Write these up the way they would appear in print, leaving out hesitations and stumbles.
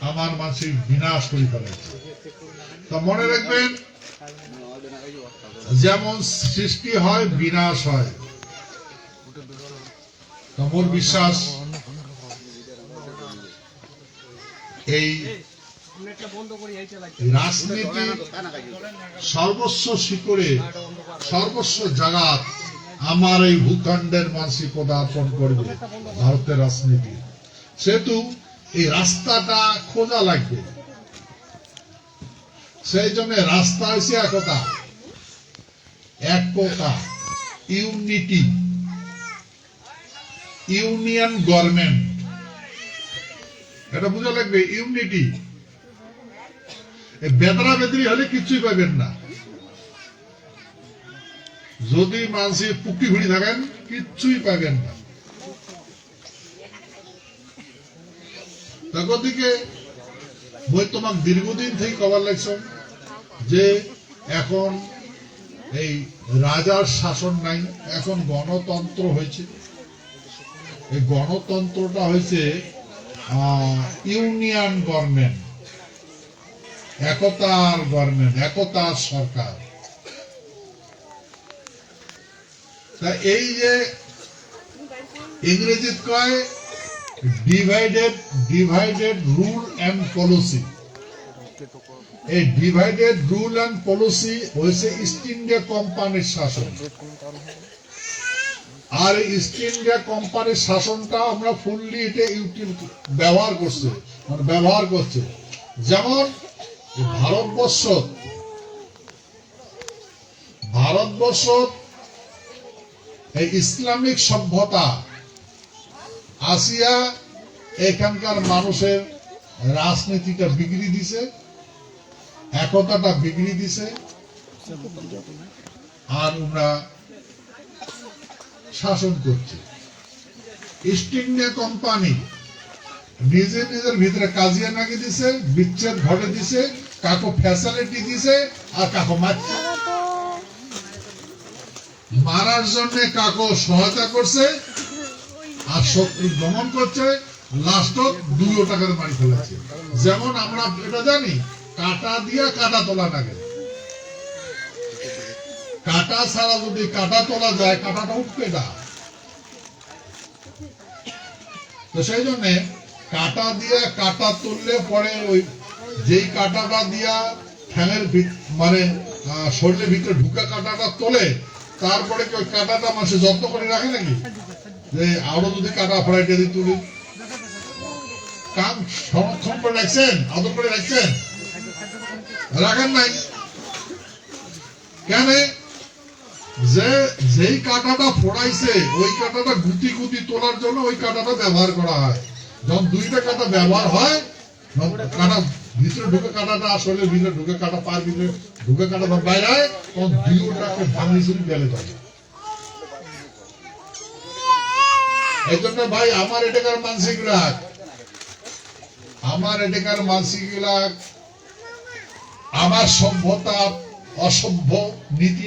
আমার মানসিক বিনাশ করে ফেলেছে। তো মনে রাখবেন, যেমন সৃষ্টি হয় বিনাশ হয়। মোর বিশ্বাস এই রাজনীতি সর্বস্ব শিকড়ে সর্বস্ব জাগাত আমার এই ভূখণ্ডের মানসিক পদার্পণ করবে ভারতের রাজনীতি। সেহেতু এই রাস্তাটা খোঁজা লাগবে। সেই জন্য রাস্তা হয়েছে একতা, একতা, ইউনিটি, ইউনিয়ন গভর্নমেন্ট, এটা বোঝা লাগবে। ইউনিটি, বেদরা বেদরি হলে কিছুই পাবেন না। যদি মানুষের পুকি ঘুরি থাকেন কিচ্ছুই পাবেন না। তখন দিকে বই তোমাকে দীর্ঘদিন থেকে কবার লাগছ যে এখন এই রাজার শাসন নাই, এখন গণতন্ত্র হয়েছে। এই গণতন্ত্রটা হয়েছে ইউনিয়ন গভর্নমেন্ট, একতার গভর্নমেন্ট, একতার সরকার। তা এই যে ইংরেজিতে কয় ডিভাইডেড রুল এন্ড পলিসি, এই ডিভাইডেড রুল এন্ড পলিসি হয়েছে ইস্ট ইন্ডিয়া কোম্পানির শাসন। আর ইস্ট ইন্ডিয়া কোম্পানির শাসনটা আমরা ফুললি এটা ব্যবহার করছে। যেমন ভারতবর্ষ এই ইসলামিক সভ্যতা আসিয়া এখানকার মানুষের রাজনীতিটা বিগড়ি দিছে, একতাটা বিগড়ি দিছে। আর আমরা শাসন করছি। ইস্ট ইন্ডিয়া কোম্পানি নিজের ভিতরে কাজিয়া নাকি দিছে, বিচ্ছেদ ঘটে দিছে, কাকো ফ্যাসিলিটি দিছে আর কাকো মারছে। মারার জন্য কাকো সহায়তা করছে আর শত্রু দমন করছে, লাস্ট 2 টাকার মারি ফেলেছে। যেমন আমরা এটা জানি, কাটা দিয়া কাটা তোলা লাগে। কাটা ছাড়া যদি কাটা তোলা যায়, কাটাটা উঠবে না। তো সেই জন্য কাটা দিয়ে কাটা তুললে পরে ওই যেই কাটাটা দিয়া ঠ্যাঙের মানে শরীরের ভিতরে ঢুকা কাটাটা তোলে, তারপরে কি ওই কাটাটা মানুষের যত্ন করে রাখে নাকি? যে আরো যদি কাটা ফড়াইতে দিয়ে তুলি, কাম সংরক্ষণ করে রাখছেন, আদর করে রাখছেন? রাখেন নাই কেন? যেই কাটাটা ফোড়াইছে ওই কাটাটা গুটি গুটি তোলার জন্য ওই কাটাটা ব্যবহার করা হয়। যখন 2টা কাটা ব্যবহার হয়, কাটা ভিতরে ঢুকে কাটাটা আসলে ভিতরে ঢুকে কাটা পার ভিতরে ঢুকে কাটা বাইরে হয়, তখন 2টাকে ভাঙি চুরি গেলে যায়। এই জন্য ভাই আমার এটাকার মানসিকগুলা আমার সভ্যতা অসভ্য নীতি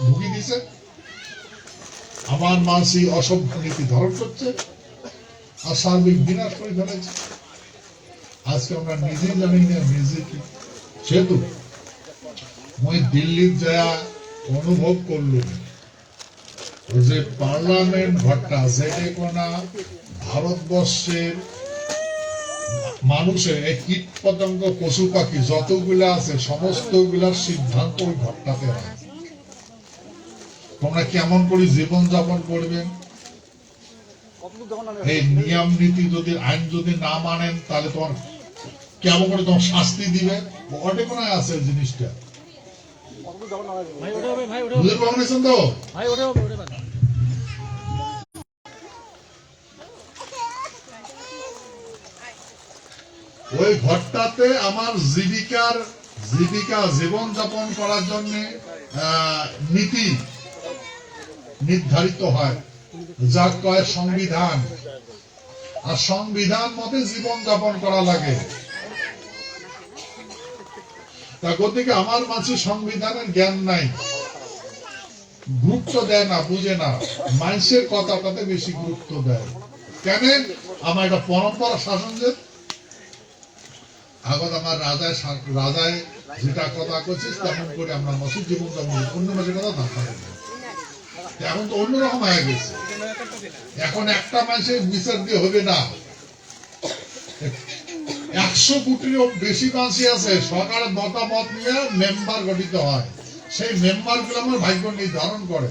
ঢুকি দিছে। আমার মানসিক অসভ্য নীতি ধারণ করছে আর সার্বিক বিনাশ করে ফেলেছে। আজকে আমরা নিজেই জানি না নিজে কি। সেহেতু মই দিল্লি যা অনুভব করলাম যে পার্লামেন্ট ঘরটা যেটা কোনা ভারতবর্ষের মানুষের এই কীট পতঙ্গ পশু পাখি যতগুলা আছে সমস্ত গুলার সিদ্ধান্ত ওই ঘরটাতে হয়। তোমরা কেমন করে জীবন যাপন করবেন, এই নিয়ম নীতি যদি আইন যদি না মানেন তাহলে তোমার কেমন করে তোমার শাস্তি দিবে, ওটা কোন আছে জিনিসটা বুঝতে পারছেন তো? ওই ঘরটাতে আমার জীবিকা জীবন যাপন করার জন্য নীতি নির্ধারিত হয়, যা কয় সংবিধান। আর সংবিধান মতে জীবন যাপন করা লাগে। তা গতিকে আমার মাঝে সংবিধানের জ্ঞান নাই, গুরুত্ব দেয় না, বুঝে না, মানুষের কথাটাতে বেশি গুরুত্ব দেয়। কেন? আমার এটা পরম্পরা শাসন, যে আগত আমার রাজায় রাজায় যেটা কথা করছিস তেমন করে আমরা মসজিদ জীবন যাপন অন্য মাসের কথা না পারি না। এখন তো অন্যরকম হয়ে গেছে, এখন একটা মানুষের বিচার দিয়ে হবে না, 100 কোটিরও বেশি মানুষই আছে, সরকারের মতামত নিয়ে মেম্বার গঠিত হয়, সেই মেম্বার গুলো আমার ভাগ্য নির্ধারণ করে।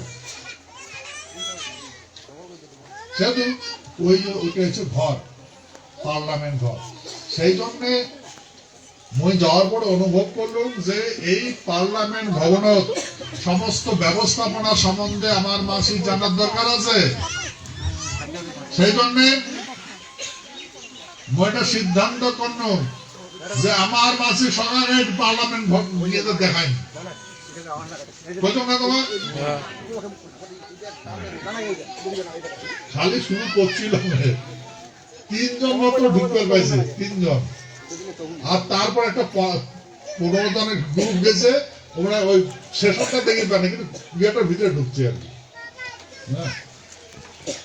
সেহেতু ওইটা হচ্ছে ঘর, পার্লামেন্ট ঘর। সেই জন্য মই যাওয়ার পরে অনুভব করলাম যে এই পার্লামেন্ট ভবনের সমস্ত ব্যবস্থাপনা সম্বন্ধে আমার মাসি জানার দরকার আছে। সেই জন্য মই একটা সিদ্ধান্ত করলাম যে আমার মাসি সকালে পার্লামেন্ট ভবন দেখাই প্রথম না তোমার খালি শুরু করছিলাম, 3 জন মাত্র ঢুকতে পাইছে, 3 জন, আর তারপর একটা 15 জনের গ্রুপ গেছে, ওরা ওই শেষটা দেখে পায় না, কিন্তু বিয়েটার ভিতরে ঢুকছে আর কি।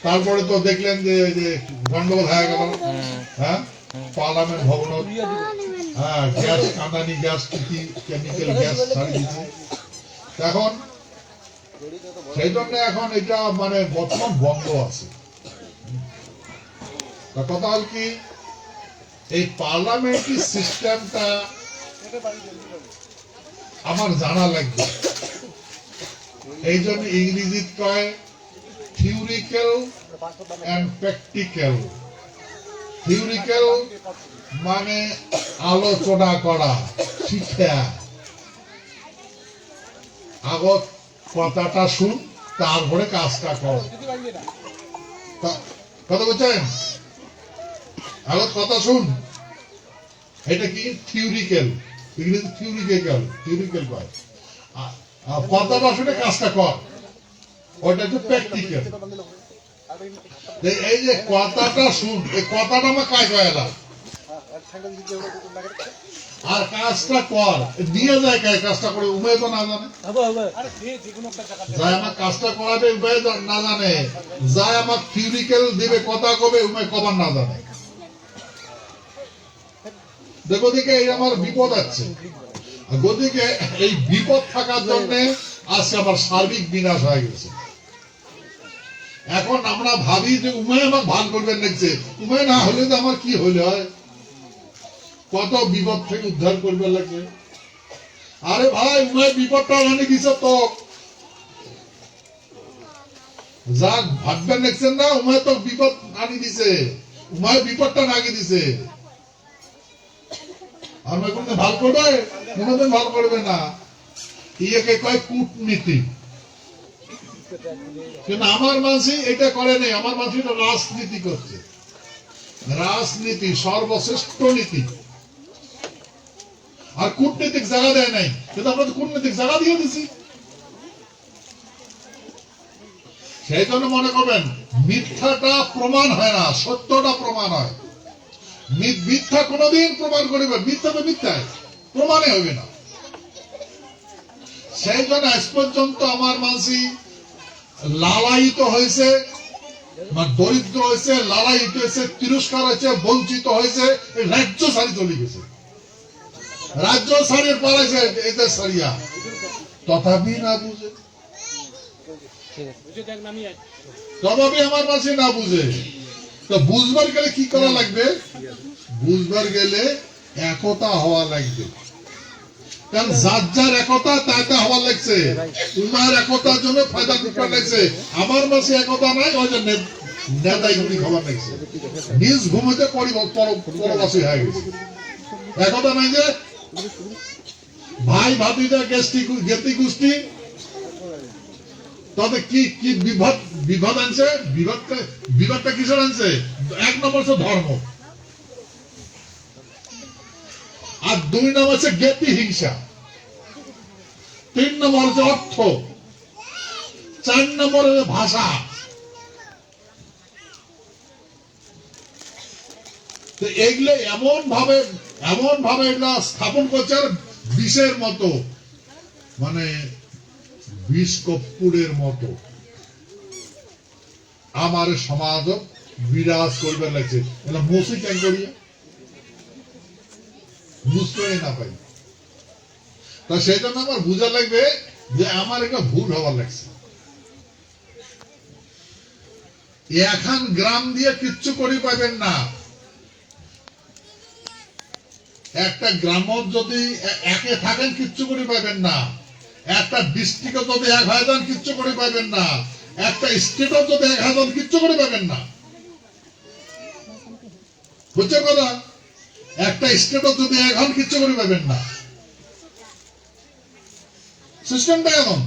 তারপরে তো দেখলেন যে গন্ডগোল হয়ে গেল, হ্যাঁ, পার্লামেন্ট ভবন, হ্যাঁ, গ্যাস কাঁদানি গ্যাস কি কেমিক্যাল গ্যাস ছাড়ি দিচ্ছে এখন। সেই জন্য এখন এটা মানে বর্তমান বন্ধ আছে। কথা হল কি, এই পার্লামেন্টারি সিস্টেমটা আমার জানা লাগবে। এই জন্য ইংরেজি কয় থিওরিক্যাল এন্ড প্র্যাকটিক্যাল। থিওরিক্যাল মানে আলোচনা করা, শিক্ষা, আগত কথাটা শুন তারপরে কাজটা কর, কথা বলছেন, আগত কথা শুন, এটা কি থিওরিক্যাল, ইংরেজি থিওরিক্যাল, থিওরিক্যাল কয়, কথাটা শুনে কাজটা কর, ওইটা হচ্ছে প্র্যাকটিক্যাল। এই যে কথাটা শুন, এই কথাটা আমার কাজ হয় না, আর কাজটা কর নিয়ে যায়, কাজটা করে উমেয় তো না জানে, যাই আমার কাজটা করাবে উমেয় না জানে, যাই আমার থিওরিক্যাল দিবে কথা কবে উমেয় কবার না জানে। দেখো দিকে এই আমার বিপদ আছে, গদিকে এই বিপদ থাকার জন্য আজকে আমার সার্বিক বিনাশ হয়ে গেছে। এখন আমরা ভাবি যে উমেয় আমার ভান করবেন দেখছে, উমেয় না হলে তো আমার কি হলে হয়, কত বিপদ থেকে উদ্ধার করবে লাগবে। আরে ভাই, উমেয় বিপদটা আনি দিছে তো, যা ভাববেন দেখছেন না, উমেয় তো বিপদ আনি দিছে, উমেয় বিপদটা নাগি দিছে। আমরা কোনদিন ভাল করবে, কোনদিন ভাল করবে না, ইয়েকে কয় কূটনীতি। কিন্তু আমার মানুষ এটা করে নেই, আমার মানুষ এটা রাজনীতি করছে, রাজনীতি সর্বশ্রেষ্ঠ নীতি, আর কূটনীতিক জায়গা দেয় নাই, কিন্তু আমরা তো কূটনীতিক জায়গা দিয়ে দিছি। সেই জন্য মনে করবেন মিথ্যাটা প্রমাণ হয় না, সত্যটা প্রমাণ হয়। মিথ্যা কোনদিন প্রমাণ করিবেন, মিথ্যা তো মিথ্যায় প্রমাণে হবে না। সেই জন্য আজ পর্যন্ত আমার মানসি লালায়িত হয়েছে, দরিদ্র হয়েছে, লালায়িত হয়েছে, তিরস্কার হয়েছে, বঞ্চিত হয়েছে, রাজ্য সারি চলে গেছে, রাজ্য সারির পালাইছে এদের সারিয়া, তথাপি না বুঝে, তথাপি আমার মানসি না বুঝে। তো বুঝবার গেলে কি করা লাগবে, বুঝবার গেলে একতা হওয়া লাগবে। কারণ যার যার একতা তাইতে হওয়া লাগছে, উমার একতার জন্য ফায়দা করতে লাগছে, আমার মাসে একতা নাই, ওই যে নেতাইগুলি খাবার লাগছে, নিজ ভূমিতে পরবাসী হয়ে গেছে, একতা নাই যে ভাই ভাবিটা জ্ঞাতি গোষ্ঠী, তবে কি কি বিভদ আনছে, বিভদটা কিসের আনছে, 1 নম্বর হচ্ছে ধর্ম, আর 2 নম্বর হচ্ছে জ্ঞাতি হিংসা, 3 নম্বর হচ্ছে অর্থ, 4 নম্বর হচ্ছে ভাষা। তো এগুলো এমন ভাবে এগুলা স্থাপন করছে আর বিষের মতো, মানে বিষ কর্পূরের মতো আমার সমাজ বিরাজ করবে লাগছে। মসি কেন করিয়া বুঝতেই না পাই। তা সেই জন্য আমার বোঝা লাগবে যে আমার একটা ভুল হবার লাগছে। এখন গ্রাম দিয়ে কিচ্ছু করি পাবেন না। একটা গ্রাম যদি একে থাকেন কিচ্ছু করে পাবেন না। একটা ডিস্ট্রিক্টে যদি এক হয়ে যান কিচ্ছু করে পাবেন না। একটা স্টেটও যদি এক হয়ে যান কিচ্ছু করে পাবেন না। বুঝছেন কথা? একটা স্টেটও যদি এক হন কিচ্ছু করে পাবেন না। সিস্টেমটা এমন।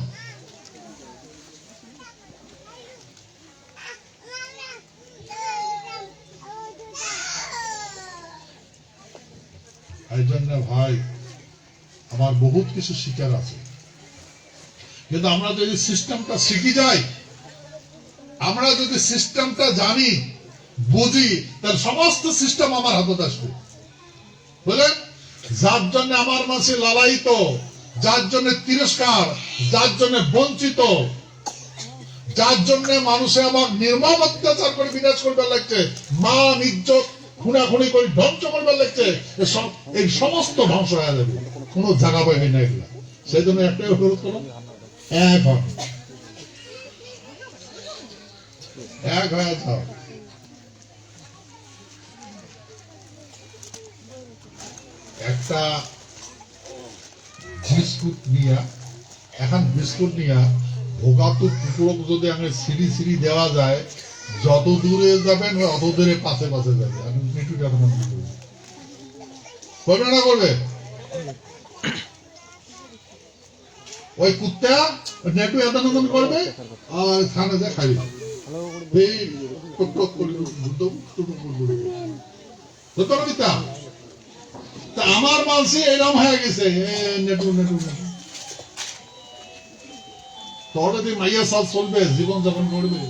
এই জন্য ভাই আমার বহুত কিছু শিকার আছে, কিন্তু আমরা যদি সিস্টেমটা শিখি যাই, আমরা যদি সিস্টেমটা জানি বুঝি, তার সমস্ত সিস্টেম আমার হাতে আসবে। বুঝলেন? যার জন্য আমার মাঝে লালায়িত, যার জন্য তিরস্কার, যার জন্য বঞ্চিত, যার জন্য মানুষে আমার নির্মম অত্যাচার করে বিনাশ করবার লাগছে, মান ইজ্জত খুনাখুনি করে ধ্বংস করবার লাগছে, এই সমস্ত ধ্বংস হয়ে যাবে, কোন জায়গা পাইবে না এগুলা। সেই জন্য একটাই অনুরোধ করলাম, এক হয়ে যাও। একটা বিস্কুট নিয়া, এখন বিস্কুট নিয়া ভোগাতু কুকুর যদি আমি সিঁড়ি সিঁড়ি দেওয়া যায়, যত দূরে যাবেন অত দূরে পাশে পাশে যাবে। আমি মিঠুটা করবে না করবে? ওই কুত্তা নেটু এদানন্দন করবে আর থানে যায় খাইবে। আমার মানসি এরকম হয়ে গেছে, নেটু নেটু নেটু। তোর যদি মাইয়া সব চলবে, জীবন যাপন করবে।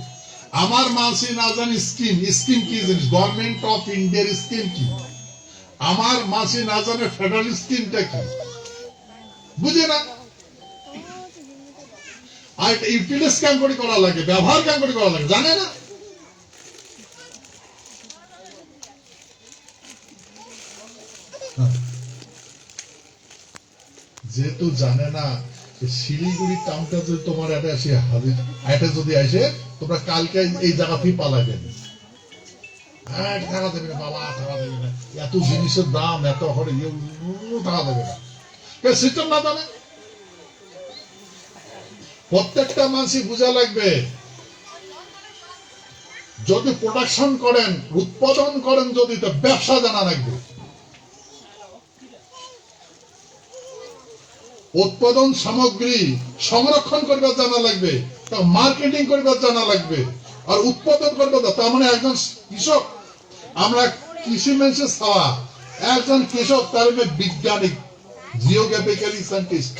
আমার মানসি না জানি স্কিম, স্কিম কি জিনিস, গভর্নমেন্ট অফ ইন্ডিয়ার স্কিম কি, আমার মাসি না জানে ফেডারেল স্কিমটা কি, বুঝে না। আর ইউটিলাইজ কেন করে করা লাগে, ব্যবহার কেন করে করা লাগে জানে না। যেহেতু জানে না, শিলিগুড়ি টাউনটা যদি তোমার এটা যদি আসে, তোমরা কালকে এই জায়গাতেই পালাবেন। টাকা দেবে না বাবা, টাকা দেবে না, এত জিনিসের দাম, এত হরে টাকা দেবে না। সিস্টেম না জানে। প্রত্যেকটা মানুষই বোঝা লাগবে, যদি প্রোডাকশন করেন, উৎপাদন করেন, যদি তো ব্যবসা জানা লাগবে। উৎপাদন সামগ্রী সংরক্ষণ করবার জানা লাগবে, তা মার্কেটিং করবার জানা লাগবে, আর উৎপাদন করবার, তার মানে একজন কৃষক, আমরা কৃষি মানুষের ছাওয়া, একজন কৃষক তার বিজ্ঞানিক, জিওগ্রাফিক্যালি সায়েন্টিস্ট,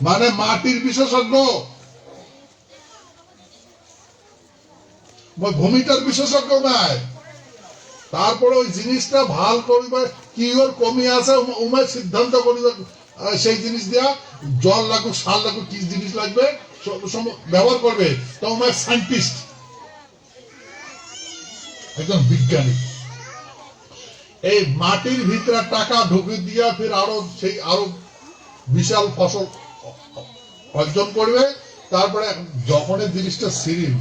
মানে মাটির বিশেষজ্ঞ, ভূমিটার বিশেষজ্ঞ নয়। তারপরে ওই জিনিসটা ভাল করবে, কি ওর কমি আছে উমায় সিদ্ধান্ত করবে, সেই জিনিস দেওয়া, জল লাগুক, সার লাগুক, কি জিনিস লাগবে ব্যবহার করবে, তো উমায় সায়েন্টিস্ট, একজন বিজ্ঞানী। এই মাটির ভিতরে টাকা ঢুকে দিয়া ফির আরো বিশাল ফসল অর্জন করবে। তারপরে যখন এই জিনিসটা সিরিল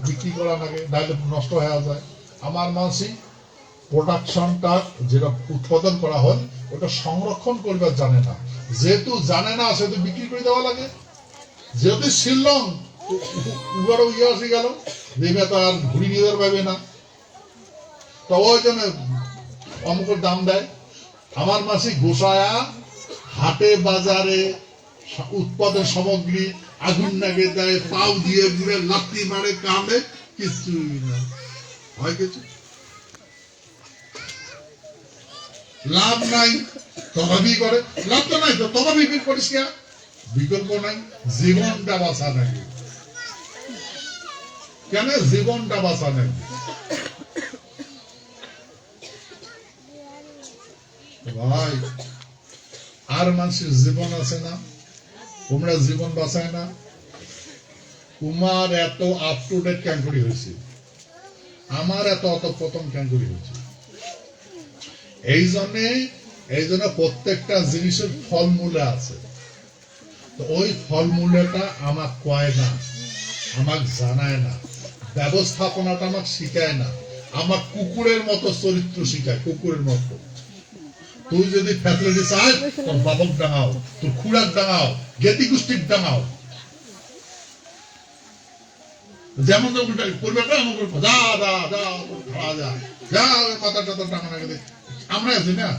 বিক্রি করা লাগে, নাহলে নষ্ট হয়ে যায়। আমার মানসি প্রোডাকশনটা যেটা উৎপাদন করা হয় ওটা সংরক্ষণ করবার জানে না, যেহেতু জানে না সেহেতু বিক্রি করে দেওয়া লাগে। যেহেতু শিলং উবারও আসে গেল, দেবে তো আর ঘুরি নিয়ে পাবে না, তো ওই জন্য অমুকের দাম দেয়। আমার মাসি গোসায়া হাটে বাজারে উৎপাদন সামগ্রী আগুন লাগে দেয়, পাও দিয়ে ঘুরে লাত্তি মারে, কামে, কিছুই না হয়, কিছু লাভ নাই। তথাপি করে লাভ তো নাই, তো তথাপি করিস কে, বিকল্প নাই। জীবনটা বাঁচা নাই, কেন জীবনটা বাঁচা নাই। ভাই আর মানুষের জীবন আছে না, তোমরা জীবন বাঁচায় না। তোমার এত আপ টু ডেট কেন করি হয়েছে, আমার এত অত প্রথম কেন করি হয়েছে। এই জন্যে এই জন্য প্রত্যেকটা জিনিসের ফলমূল আছে। তো ওই ফলমূলটা আমার কয় না, আমাকে জানায় না, ব্যবস্থাপনাটা আমাকে শিখায় না, আমার কুকুরের মতো চরিত্র শিখায়, কুকুরের মতো। তুই যদি ফ্যাসিলিটি চাস, তোর বাবক ডাঙাও, তোর খুড়াক ডাঙাও, গেতি গোষ্ঠীর ডাঙাও, যেমন করবে মাথা টাথা ডাঙানো গেলে আমরা আছি না,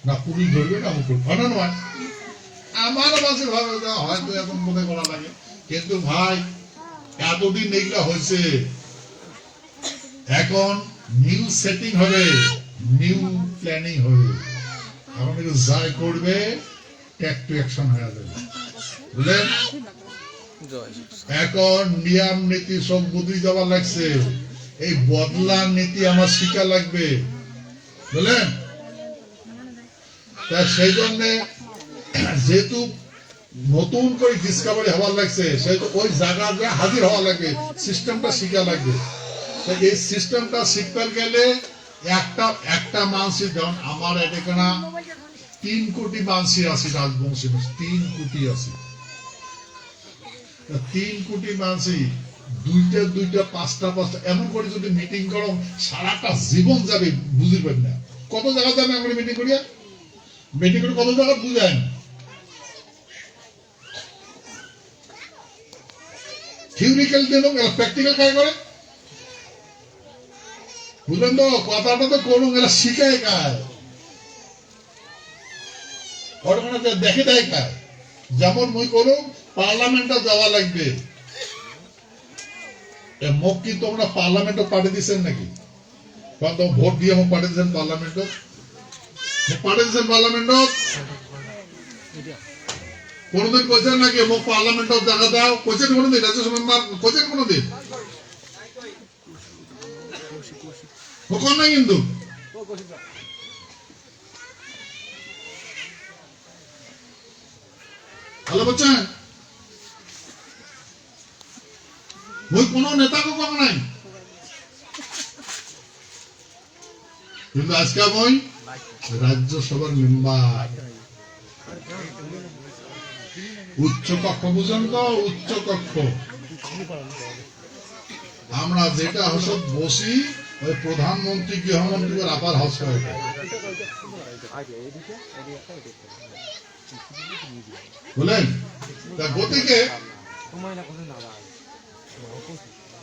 না পুলিশ ধরবে না মুকুল ঘটনা নয়। আমার মাঝে ভাবে হয়তো এখন মনে করা লাগে, কিন্তু ভাই এতদিন এইগুলা হয়েছে, এখন নিউ সেটিং হবে, নিউ প্ল্যানিং হবে। এখন একটু যাই করবে ট্যাক টু অ্যাকশন হয়ে যাবে, বুঝলেন? এখন নিয়ম নীতি সব বদলি যাওয়ার লাগছে, এই বদলার নীতি আমার শিখা লাগবে, বুঝলেন? তা সেই জন্য যেহেতু নতুন করে ডিসকাভারি হওয়ার লাগছে, সেহেতু ওই জায়গাটা হাজির হওয়া লাগবে, সিস্টেমটা শিখা লাগবে। এই সিস্টেমটা শিখতে গেলে একটা মানুষের, যেমন আমার এখানে 3 কোটি মানুষ আছে, রাজবংশী 3 কোটি আছে। 3 কোটি মানুষই দুইটা পাঁচটা এমন করে যদি মিটিং করো, সারাটা জীবন যাবে, বুঝবেন না কত জায়গা যাবে। আমরা মিটিং করে কত জায়গা বুঝেন, থিওরিক্যাল দিল, প্র্যাকটিক্যাল কাজ করে, বুঝলেন তো? কথাটা তো করুন, এরা শিখায় কাজ, দেখে দেয় কাজ। যেমন মুই করুন, পার্লামেন্টে যাওয়া লাগবে, মুখ কি তোমরা পার্লামেন্টে পাঠিয়ে দিচ্ছেন নাকি? ভোট দিয়ে মুখ পাঠিয়ে দিচ্ছেন পার্লামেন্টে, পাঠিয়ে দিচ্ছেন পার্লামেন্টে, কোনদিন কোচেন নাকি মুখ পার্লামেন্টে দেখা দাও? কোচেন কোনদিন? রাজ্যসভা মেম্বার কোচেন কোনদিন? কোন না কিন্তু ভালো বলছেন, ওই কোন নেতাকে কম নাই, কিন্তু আজকে আমি রাজ্যসভার মেম্বার, উচ্চ কক্ষ, বুঝেন তো? উচ্চ কক্ষ আমরা যেটা হসব বসি, ওই প্রধানমন্ত্রী গৃহমন্ত্রীর আপার হাউস করে, বুঝলেন? গতিকে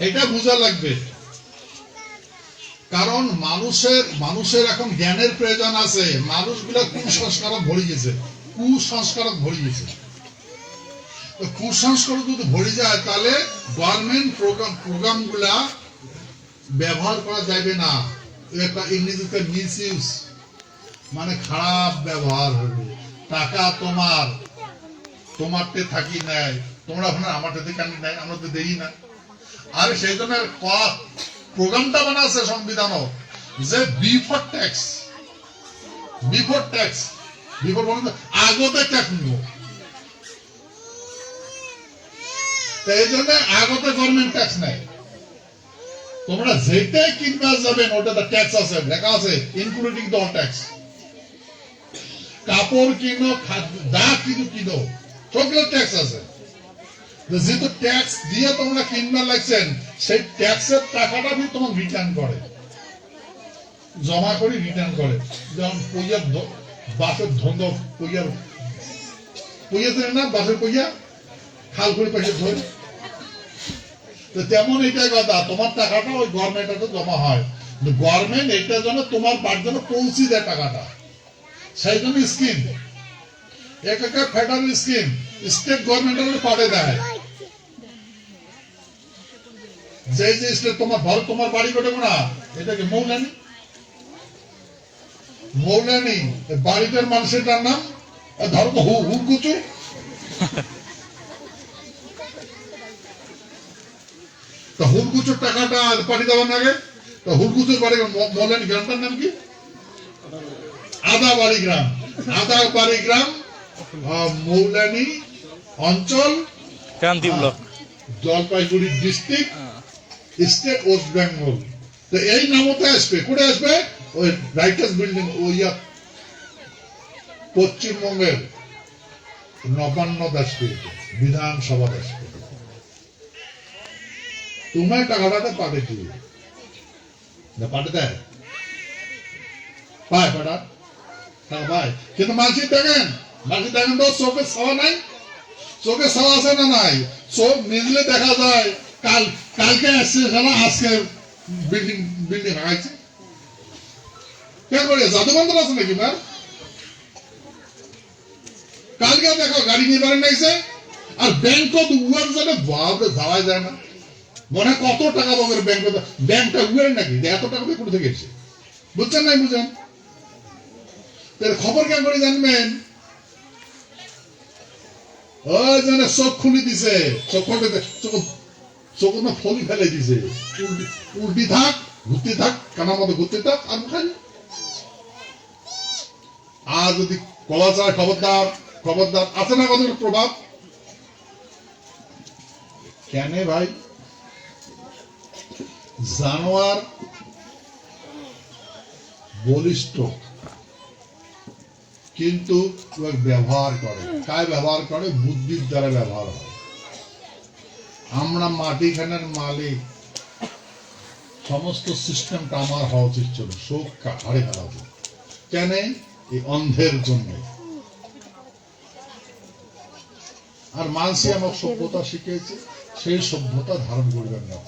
এটা বোঝা লাগবে, কারণ মানুষের এখন জ্ঞানের প্রয়োজন আছে। মানুষগুলা কুসংস্কারত ভরে গেছে, কুসংস্কারত ভরে গেছে। কুসংস্কার যদি ভরে যায়, তাহলে গভর্নমেন্ট প্রোগ্রাম গুলা ব্যবহার করা যাবে না। একটা ইংরেজিতে মিসইউজ, মানে খারাপ ব্যবহার হবে। টাকা তোমারতে থাকি নাই, তোমরা ওখানে আমারটাতে কানি নাই, আমরা তো দেই না। আর সেই জন্য প্রোগ্রামটা বানাচ্ছে সংবিধান, যে বিফোর ট্যাক্স, আগতে ট্যাক্স নিব। এই জন্য আগতে গভর্নমেন্ট ট্যাক্স নেয়। তোমরা যেটাই কিনতে যাবেন ওটাতে ট্যাক্স আছে, লেখা আছে ইনক্লুডিং দ্য ট্যাক্স। কাপড় কিনো, যা কিনো সবগুলো ট্যাক্স আছে। যেহেতু ট্যাক্স দিয়ে তোমরা কিনবার লাগছেন, সেই ট্যাক্সের টাকাটা भी তোমার রিটার্ন করে, জমা করে রিটার্ন করে। যেমন পইয়ার বাসের ধন্দ, পইয়া দেন না, বাসের পইয়া খাল করে পয়সা ধরে, তো তেমন এইটাই কথা। তোমার টাকাটা ওই গভর্নমেন্টে জমা হয়, গভর্নমেন্ট এইটার জন্য তোমার বাড়ির জন্য পৌঁছে দেয় টাকাটা। সেই জন্য স্কিম, এক ফেডারেল স্কিম স্টেট গভর্নমেন্টের পাঠিয়ে দেয়। যে স্টেট তোমার বাড়ি কোটে না, এটাকে মৌলানি বাড়িটার মানুষের নাম ধরো তো হুড়কুচু, তো হুড়কুচুর টাকাটা পাঠিয়ে দেওয়ার আগে, তো হুড়কুচুর বাড়ি মৌলানি গ্রামটার নাম কি? আদাবাড়ি গ্রাম, মৌলানি অঞ্চল, Kranti block, Jalpaiguri district, state West Bengal. তো এই নামতে আসবে, কোথায় আসবে? ওই রাইটার্স বিল্ডিং, ওই পশ্চিমবঙ্গের নবান্ন দাস পেয়েছে, বিধানসভা দাস পেয়েছে। তোমার টাকাটা পাবে কি পাঠে দেয়, পায় পাঠা টাকা পায়, কিন্তু মানসিক দেখেন তো চোখে ছাওয়া নাই, চোখে ছাওয়া আছে না নাই, চোখ মিললে দেখা যায় কালকে আসছে সারা আজকে বিল্ডিং বিল্ডিং ভাঙাইছে। কেন করে জাদু বন্ধ আছে নাকি বার? কালকে দেখো গাড়ি নিয়ে বাড়ি নাইছে, আর ব্যাংক উয়ার জানে বাবরে যাওয়া যায় না, মনে কত টাকা পাবে ব্যাংকটা উয়ার নাকি এত টাকা কোথা থেকে এসেছে, বুঝছেন নাই বুঝেন? খবর কেন করে জানবেন? ওই জন্য চোখ খুলে দিছে, চোখ না ফলি ফেলে দিছে, উল্টি থাক ঘুরতে থাক, কানার মতো ঘুরতে থাক আর খালি। আর যদি কলা চায় খবরদার খবরদার, আছে না কত প্রভাব? কেন ভাই? জানোয়ার বলিষ্ঠ কিন্তু ব্যবহার করে, কায় ব্যবহার করে? বুদ্ধির দ্বারা ব্যবহার হয়। আমরা মাটিখানের মালিক, সমস্ত সিস্টেমটা আমার হওয়া উচিত ছিল, শোক হারে ফেলাবো কেন? এই অন্ধের জন্য। আর মানসি আমার সভ্যতা শিখেছে, সেই সভ্যতা ধারণ করবেন না।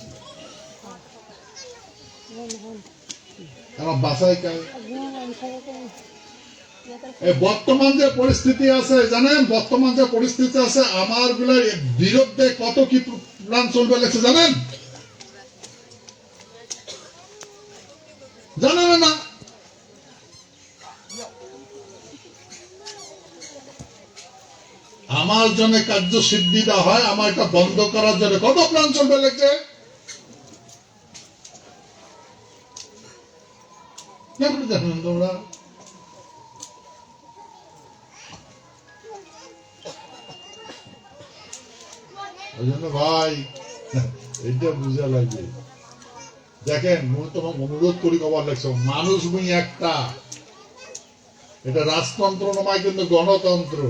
আমার বাসায় বর্তমান যে পরিস্থিতি আছে জানেন, বর্তমান যে পরিস্থিতি আছে আমার গুলোর বিরুদ্ধে কত কি প্ল্যান চলবে লেগেছে জানেন? জানেন না? আমার জন্য কার্য সিদ্ধিটা হয়, আমার এটা বন্ধ করার জন্য কত প্ল্যান চলবে লেগেছে। জানেন তোমরা? ওই জন্য ভাই এটা বুঝা লাগবে। দেখেন তোমাকে অনুরোধ করি কবার লাগছে, মানুষ মুই একটা, এটা রাজতন্ত্র নয় কিন্তু গণতন্ত্র।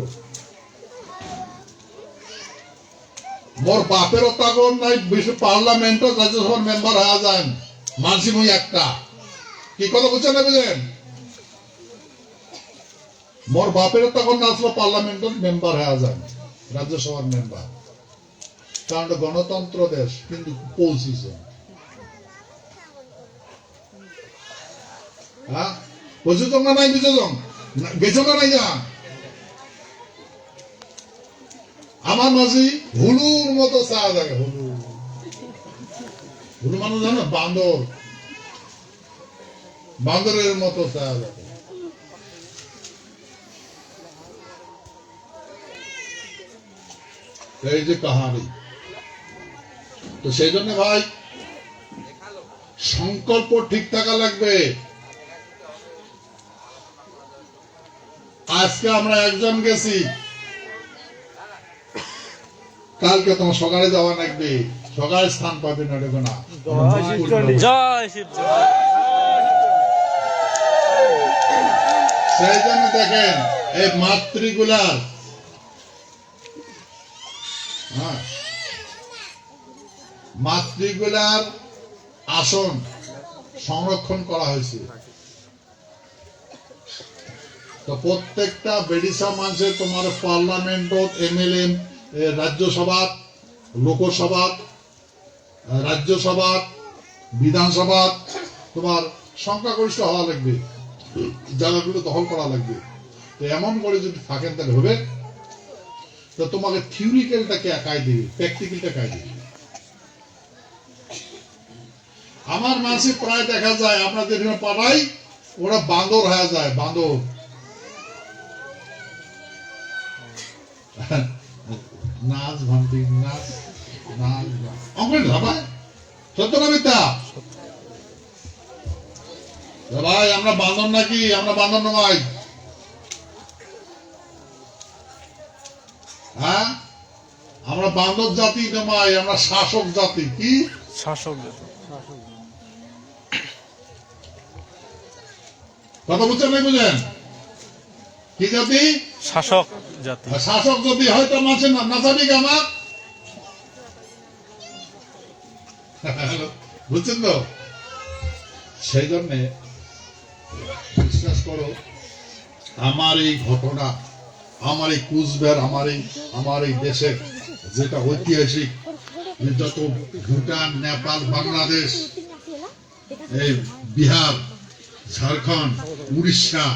মোর বাপেরও তাগন নাই বিশ্ব পার্লামেন্টত রাজ্যসভার মেম্বার হয়ে যান, মানসি মুই একটা। কি কথা বুঝছেন না বুঝেন? মোর বাপেরও তখন না আসলো পার্লামেন্টের মেম্বার হয়ে যান, রাজ্যসভার মেম্বার, কারণ গণতন্ত্র দেশ কিন্তু পৌঁছিছে। হ্যাঁ বুঝেছ না নাই? বুঝেছ গেছ না নাই? যা আমার মাঝি হুলুর মতো চা থাকে, হুলু হুলু মানুষ জানো, বান্দর, বান্দরের মতো চা থাকে। এই যে কাহানি, তো সেই জন্য ভাই সংকল্প ঠিক থাকা লাগবে। আজকে আমরা একজন গেছি, কালকে তোমার সকালে যাওয়া লাগবে, সকালে স্থান পাবে না, দেখো না। সেই জন্য দেখেন এই মাতৃগুলার মাতৃগুলার আসন সংরক্ষণ করা হয়েছে। তো প্রত্যেকটা বেডিসা মানুষের তোমার পার্লামেন্টত, এমএলএ, রাজ্যসভা, লোকসভা, রাজ্যসভা, বিধানসভা তোমার সংখ্যাগরিষ্ঠ হওয়া লাগবে, জায়গাগুলো দখল করা লাগবে। তো এমন করে যদি থাকেন তাহলে হবে। তো তোমাকে থিওরিক্যালটাকে একাই দিবে, প্র্যাকটিক্যালটা একাই দিবে। আমার মাসে প্রায় দেখা যায় আমরা যেখানে পাঠাই ওরা বান্দর হয়ে যায়, বান্দর। নাচ ভান্তি নাচ নাচ অঙ্কের ধাবায় সত্য না মিথ্যা? ভাই আমরা বান্দর নাকি? আমরা বান্দর নয়। হ্যাঁ আমরা বান্দর জাতি নয়, আমরা শাসক জাতি। কি শাসক জাতি? কথা বুঝছেন নাই? বুঝেন কি জাতি? শাসক জাতি। শাসক যদি হয়তো মাসে নাচাবি আমার বুঝছেন তো? সেই জন্যে বিশ্বাস করো, আমার এই ঘটনা, আমার এই কুচবিহার, আমার এই দেশের যেটা ঐতিহাসিক, যত ভুটান, নেপাল, বাংলাদেশ, এই বিহার, ঝাড়খণ্ড, উড়িষ্যা,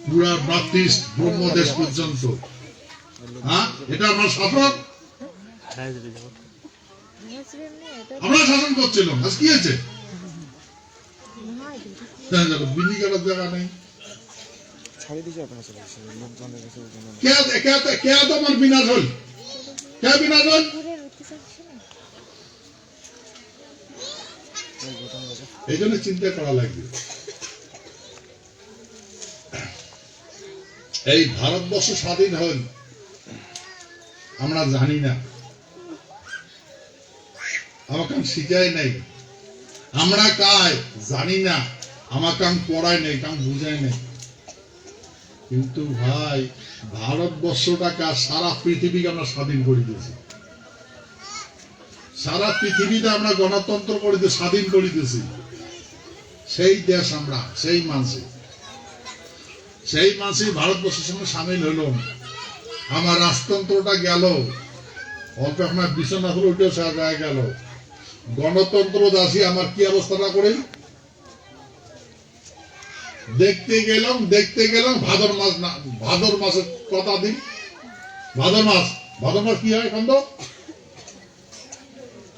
পুরা নর্থ ইস্ট, ব্রহ্মদেশ পর্যন্ত, হ্যাঁ, এটা আমার শাসক, আমরা শাসন করছিলাম। আজ কি হয়েছে? বিলি করার জায়গা নেই। কে তোমার বিনাশ হল? কে বিনাশ হল? এই জন্য চিন্তা করা লাগবে। এই ভারতবর্ষ স্বাধীন হল আমরা জানি না, আমাকে শিখাই নাই, আমরা কায় জানি না, আমাকে পড়াই নাই, কাম বুঝাই নাই। কিন্তু ভাই, ভারতবর্ষটাকে সারা পৃথিবীকে আমরা স্বাধীন করে দিয়েছি। সারা পৃথিবীতে আমরা গণতন্ত্র করে দিয়ে স্বাধীন করে দিয়েছি। সেই দেশ আমরা, সেই মানসি ভারতবর্ষের সঙ্গে সামিল হলো। আমার রাজতন্ত্রটা গেল, অল্প আপনার বিছানা হলো, ওইটাও সাজায় গেল। গণতন্ত্র দাসী আমার কি অবস্থাটা করে দেখতে গেলাম। ভাদর মাসের কথা দিন, ভাদর মাস কি হয়? খন্দ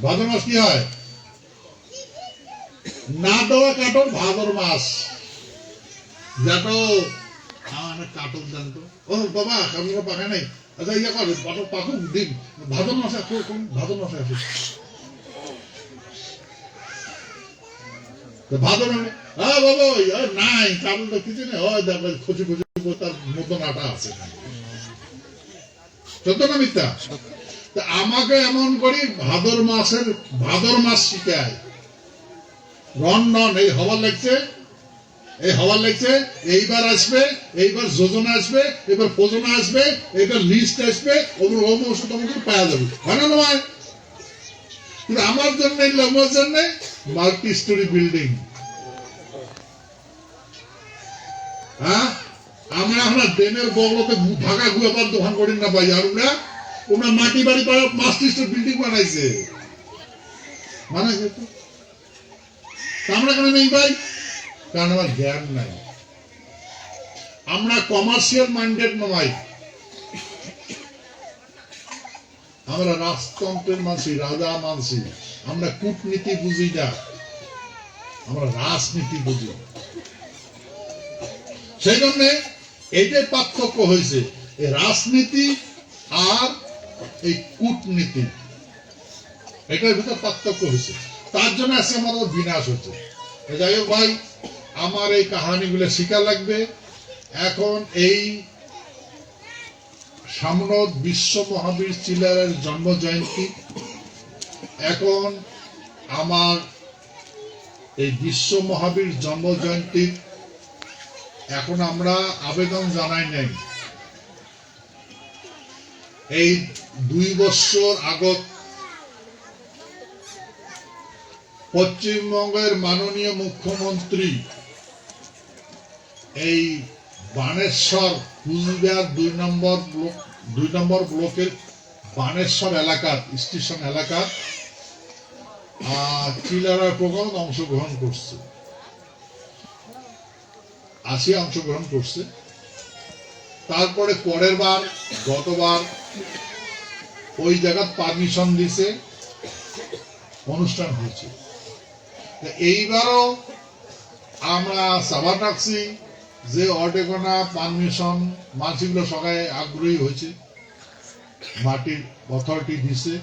ভাদর মাস কি হয়? না দেওয়া কাটল ভাদর মাস, যেটা কাটল জানতো। ও বাবা, কাপড় পাকা নাই। আচ্ছা, ইয়ে করে পাকুক দিন। ভাদর মাসে আসে। ভাদর মানে হ্যাঁ বাবা, নাই কারণ তো কিছু নেই, হয় দেখবে খুচি তার মতন আটা আছে। সত্য না মিথ্যা? আমাকে এমন করি ভাদর মাস শিখায়। রন এই হবার লাগছে, এইবার আসবে, এইবার যোজনা আসবে, এবার ফোজনা আসবে, এবার লিস্ট আসবে, ওষুধ আমাকে পাওয়া যাবে, হয় না নয়? কিন্তু আমার জন্য মাল্টি স্টোরি বিল্ডিং, হ্যাঁ, আমরা এখন ড্রেনের বগলতে ভাগা গুয়াপার দোকান করি না ভাই। আর ওরা মাটি বাড়ি পাড়া মাল্টি স্টোরি বিল্ডিং বানাইছে তো আমরা কেন নেই ভাই? কারণ আমার জ্ঞান নাই। আমরা কমার্শিয়াল মাইন্ডেড নয়, আমরা রাজতন্ত্রের মানসি, রাজা মানসি। আমরা কূটনীতি বুঝি না, আমরা রাজনীতি বুঝি। সেই জন্য এইটার পার্থক্য হয়েছে, এই রাজনীতি আর এই কূটনীতি, এটার ভিতর পার্থক্য হয়েছে। তার জন্য আজকে আমাদের বিনাশ হচ্ছে। যাই হোক ভাই, আমার এই কাহানিগুলো শিখা লাগবে। এখন এই সামনে বিশ্ব মহাবীর চিলারের জন্ম জয়ন্তী। এখন আমার এই বিশ্ব মহাবীর জন্ম জয়ন্তীর এখন আমরা আবেদন জানাই নাই। এই 2 বছর আগত পশ্চিমবঙ্গের মাননীয় মুখ্যমন্ত্রী এই বানেশ্বর, কুচবিহার 2 নম্বর ব্লকের বানেশ্বর এলাকার স্টেশন এলাকার চিলারার প্রোগ্রাম অংশগ্রহণ করছে, অংশগ্রহণ করছে। তারপরে পরের বার, গতবার ওই জায়গায় পারমিশন দিছে, অনুষ্ঠান হয়েছে। এইবারও আমরা সাবান রাখছি যে অটেকোনা পারমিশন মানসিকগুলো সবাই আগ্রহী হয়েছে, মাটির অথরিটি দিছে।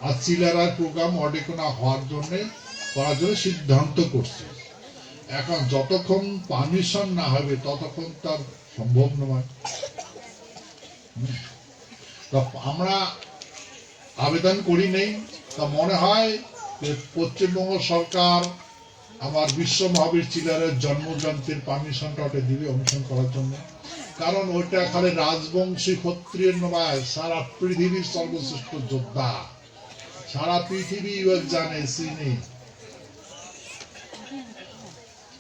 আর চিলারার প্রোগ্রাম অটেকোনা হওয়ার জন্য করার জন্য সিদ্ধান্ত করছে। এখন যতক্ষণ পারমিশন না হবে ততক্ষণ তার সম্ভব নয়। আমরা আবেদন করি নেই। তা মনে হয় যে পশ্চিমবঙ্গ সরকার আমার বিশ্ব মহাবীর চিলারের জন্মজয়ন্তীর পারমিশনটা ওটা দিবে অনুষ্ঠান করার জন্য। কারণ ওইটা খালি রাজবংশী ক্ষত্রিয়ের নয়, সারা পৃথিবীর সর্বশ্রেষ্ঠ যোদ্ধা, সারা পৃথিবী জানে চিনি,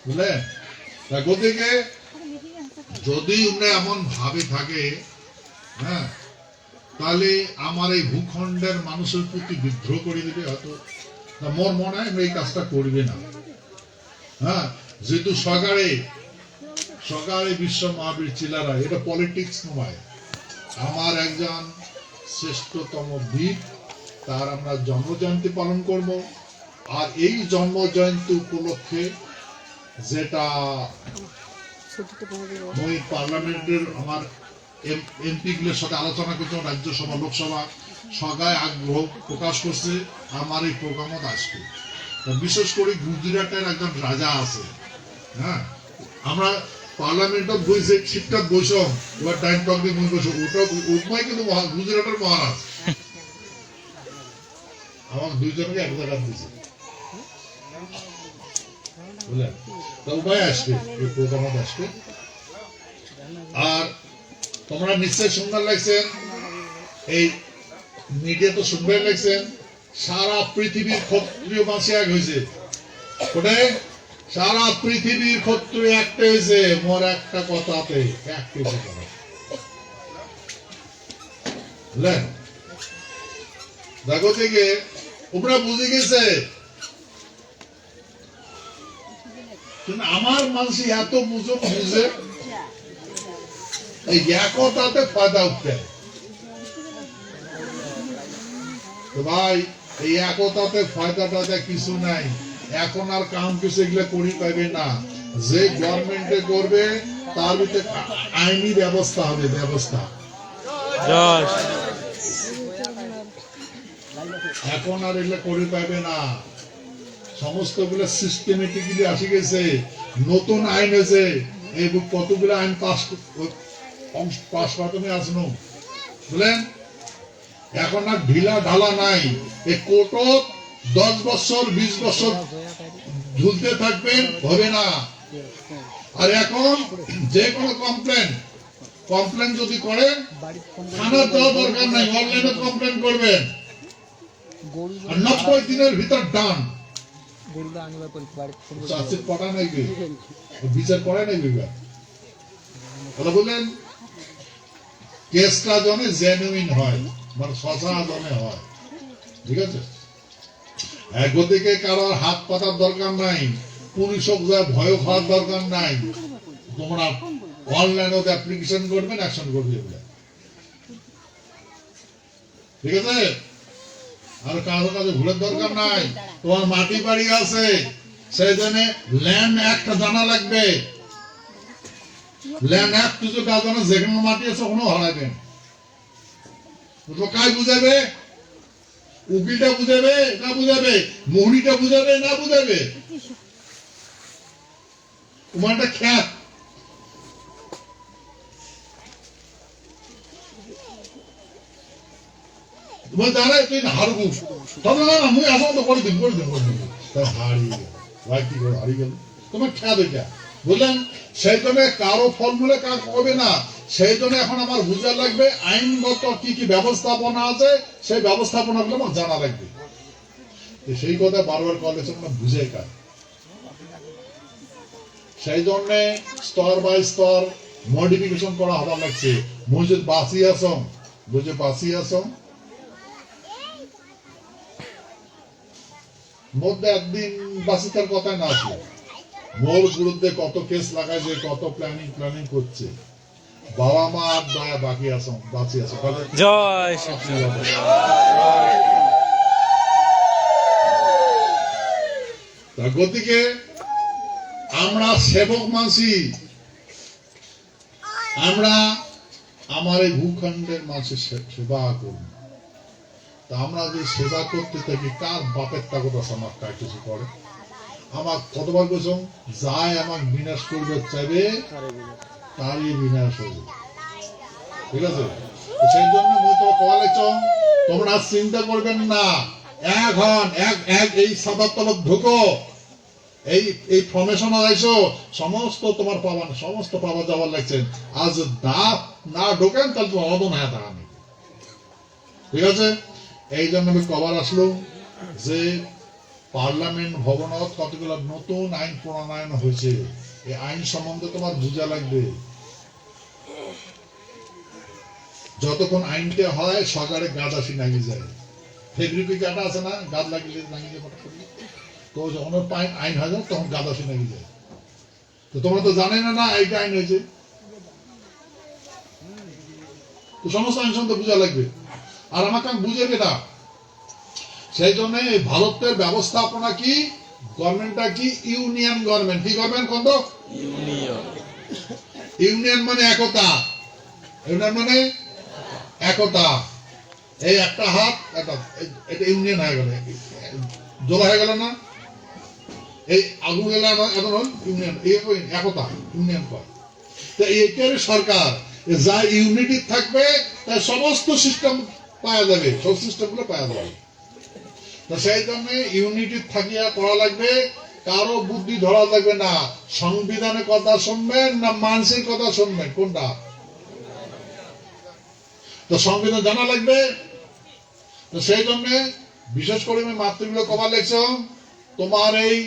বুঝলেন? গতিকে যদি উনি এমন ভাবে থাকে, হ্যাঁ, তাহলে আমার এই ভূখণ্ডের মানুষের প্রতি বিদ্রোহ করে দিবে হয়তো। মোর মনে হয় এই কাজটা করবে না। হ্যাঁ, যেহেতু সকালে বিশ্ব মহাবীর চিলারা, এটা পলিটিক্স নয়, আমার একজন শ্রেষ্ঠতম বীর, তার আমরা জন্মজয়ন্তী পালন করব। আর এই জন্মজয়ন্তী উপলক্ষে যেটা ওই পার্লামেন্টের আমার এমপি গুলোর সাথে আলোচনা করছে, রাজ্যসভা লোকসভা সবাই আগ্রহ প্রকাশ করছে আমার এই প্রোগ্রামে আসবে। বিশেষ করে গুজরাটের একজন রাজা আছে, হ্যাঁ, আমরা পার্লামেন্টত বইছে শীতকাল বৈশম, এবার টাইম টক দিয়ে বই বসে ওটা ওটাই কিন্তু গুজরাটের মহারাজ আমার দুইজনকে এক জায়গায় দিয়েছে, বুঝলেন? তো উপায় আসবে, এই প্রোগ্রামে আসবে। আর তোমরা নিশ্চয় সুন্দর লাগছেন, এই মিডিয়া তো সুন্দর লাগছেন, সারা পৃথিবীর ক্ষত্রিয় মাসে এক হয়েছে, কোথায় সারা পৃথিবীর ক্ষত্রিয় একটা হয়েছে মোর একটা কথাতে, বুঝলেন? দেখো থেকে ওরা বুঝে গেছে, কিন্তু আমার মানুষ এত বুঝে এই একতাতে ফায়দা উঠতে। তো ভাই, এই একতাতে ফায়দাটাতে কিছু নাই, এখন আর কাম কিছু এগুলো করি পাইবে না। যে গভর্নমেন্টে করবে তার ভিতরে আইনি ব্যবস্থা হবে, ব্যবস্থা। এখন আর এগুলো করি পাইবে না, সমস্ত গুলো সিস্টেমেটিকলি আসি গেছে, নতুন আইন হয়েছে, এই কতগুলো আইন পাস তুমি আসনো, বুঝলেন? এখন আর ঢিলা ঢালা নাই, এই কোর্টত 10 বছর 20 বছর ঝুলতে থাকবেন, হবে না। আর এখন যে কোনো কমপ্লেন যদি করেন, থানার যাওয়া দরকার নাই, অনলাইনে কমপ্লেন করবেন, আর 90 দিনের ভিতর ডান। বিচার করে নাই কথা বললেন, কেসটা জনে জেনুইন হয়, মানে সচা জনে হয়, ঠিক আছে? একদিকে কারোর হাত পাতার দরকার নাই, পুলিশক যা ভয় খাওয়ার দরকার নাই, তোমরা অনলাইনে অ্যাপ্লিকেশন করবেন, অ্যাকশন করবে, ঠিক আছে? আর কারো কাছে ভুলের দরকার নাই। তোমার মাটি বাড়ি আছে, সেই জন্য ল্যান্ড অ্যাক্ট জানা লাগবে, ল্যান্ড অ্যাক্ট কিছু কাজ জানা, যেখানে মাটি আছে ওখানে হারাবেন। কাজ বুঝাবে, উকিলটা বুঝাবে না বুঝাবে, মোহনীটা বুঝাবে না বুঝাবে, তোমার একটা খ্যাত। তোমার জানাই তুই হারবু, তবে না মুই আসো তো করে দিন হারিয়ে গেল, তোমার খ্যাত ওইটা, বুঝলেন? সেই জন্য কারো ফর্মুলে কাজ হবে না, সেই জন্য এখন আমার বুঝা লাগবে আইনগত কি কি ব্যবস্থাপনা আছে, সেই ব্যবস্থাপনা গুলো আমার জানা লাগবে। সেই কথা বারবার কলেজ বুঝে কাজ, সেই জন্য স্তর বাই স্তর মডিফিকেশন করা হবার লাগছে। মসজিদ বাঁচি আসম, বুঝে বাঁচি আসম মধ্যে একদিন বাঁচিতার কথা না আসলে মোর বিরুদ্ধে কত কেস লাগাইছে, কত প্ল্যানিং করছে, বাবা মা আর দয়া বাকি আসম, বাঁচি আসম। জয় গতিকে আমরা সেবক মানসি, আমরা আমার এই ভূখণ্ডের মানুষের সেবা করব। তা আমরা যে সেবা করতে থাকি, কার বাপের তাগত আছে আমার কাজ কিছু করে? আমার কতবার বলছো, যাই আমার বিনাশ করবে চাইবে তারই বিনাশ হবে, ঠিক আছে? সেই জন্য তোমরা চিন্তা করবেন না, এখন এই সাদার তলত ঢুকো, এই এই ফর্মেশন আইসো সমস্ত তোমার পাবা না, সমস্ত পাবা যাওয়ার লাগছেন। আজ দাঁত না ঢোকেন তাহলে তোমার অদন হ্যাঁ দাঁড়ান। ঠিক আছে, এই জন্য আমি কবার আসলো যে পার্লামেন্ট ভবনত কতগুলো নতুন আইন প্রণয়ন হয়েছে। এই আইন সম্বন্ধে তোমার বোঝা লাগবে। যতক্ষণ আইনটা হয় সরকারে গাছ আসি নাগিয়ে যায়। ফেব্রিক গাটা আছে না, গাছ লাগিয়ে নাগিয়ে যায়। তো যখন আইন হয় যায় তখন গাছ আসি নাগিয়ে যায়। তো তোমরা তো জানে না এইটা আইন হয়েছে। তো সমস্ত আইন সম্বন্ধে বোঝা লাগবে। আর আমাকে বুঝে না, সেই জন্য এই ভারতের ব্যবস্থাপনা কি, গভর্নমেন্টটা কি, ইউনিয়ন গভর্নমেন্ট। কি গভর্নমেন্ট কোন? ইউনিয়ন মানে একতা। ইউনিয়ন মানে একতা। এই একটা হাত এটা ইউনিয়ন হয়ে গেল, জোলা হয়ে গেল না। এই আগুন গেলে এখন হল ইউনিয়ন, একতা ইউনিয়ন কয়। তো এইটার সরকার যা ইউনিটি থাকবে তার সমস্ত সিস্টেম পাওয়া যাবে, সব সিস্টেম গুলো পাওয়া যাবে। তো সেই জন্য ইউনিটি থাকিয়া করা লাগবে। কারো বুদ্ধি ধরা লাগবে না। সংবিধানের কথা শুনবেন না মানুষের কথা শুনবেন, কোনটা? তো সংবিধান জানা লাগবে। তো সেই জন্য বিশেষ করে আমি মাতৃগুলো কবার লেখছ, তোমার এই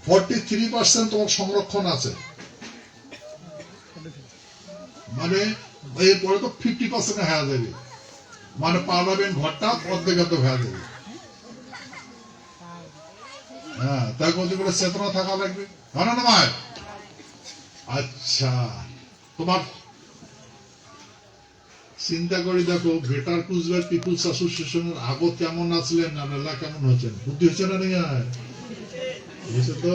43% তোমার সংরক্ষণ আছে, মানে এরপরে তো 50% হয়ে যাবে, মানে পার্লামেন্ট ঘরটা অর্ধেক হয়ে যাবে। হ্যাঁ, তাই বলতে গেলে চেতনা থাকা লাগবে। জানো না ভাই? আচ্ছা, তোমার চিন্তা করে দেখো, বেটার কুচবিহার পিপুলস অ্যাসোসিয়েশনের আগত কেমন আছিলেন, না কেমন হয়েছেন, বুদ্ধি হচ্ছে না নাকি? বুঝছে তো?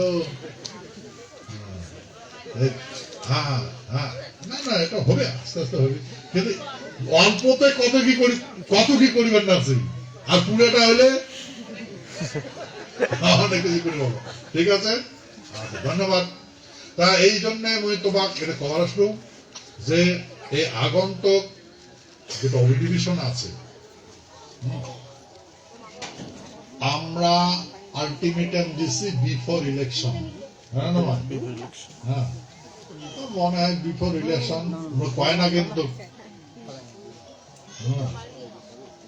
হ্যাঁ হ্যাঁ, না না, এটা হবে, আস্তে আস্তে হবে। কিন্তু অল্পতে কত কি করিবেন না, আর পুরোটা হলে অনেক কিছু করি বলো। ঠিক আছে, আচ্ছা, ধন্যবাদ। তা এই জন্য আমি তোমাকে এটা খবর আসলো যে এই আগন্তক যেটা অধিবেশন আছে, আমরা আলটিমেটাম দিচ্ছি বিফোর ইলেকশন। হ্যাঁ না, হ্যাঁ, মনে হয় বিফোর ইলেকশন কয় না, কিন্তু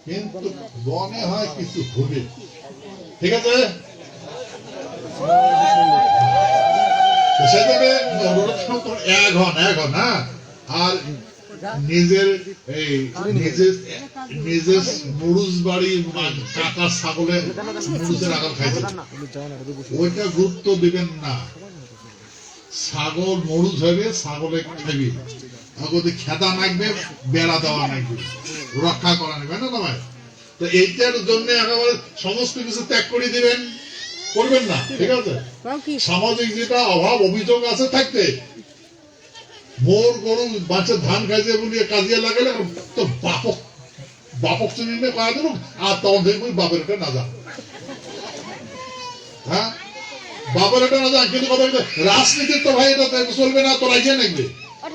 কিন্তু মনে হয় কিছু হবে। ঠিক আছে, সেখানে এক হন, হ্যাঁ। আর নিজের এই নিজের মুরুজ বাড়ির কাকার ছাগলের মুরুজের আগাল খাইছে, ওইটা গুরুত্ব দিবেন না। ছাগল মরুজ হবে, ছাগলে খাইবে, খেতা নাকবে, বেড়া দেওয়া নাকবে, রক্ষা করা নেবে না ভাই। তো এইটার জন্য একেবারে সমস্ত কিছু ত্যাগ করে দিবেন, করবেন না। ঠিক আছে, সামাজিক যেটা অভাব অভিযোগ আছে থাকতে, মোর গরু বাঁচের ধান খাইছে বলিয়ে কাজিয়া লাগালে তো বাপক চিনে কয়া দেব, আর তখন দেখবি বাপের এটা না যান। হ্যাঁ, বাপের এটা না যান। কিন্তু কথা রাজনীতির তো ভাই এটা চলবে না, তো রাইছে নাকবে।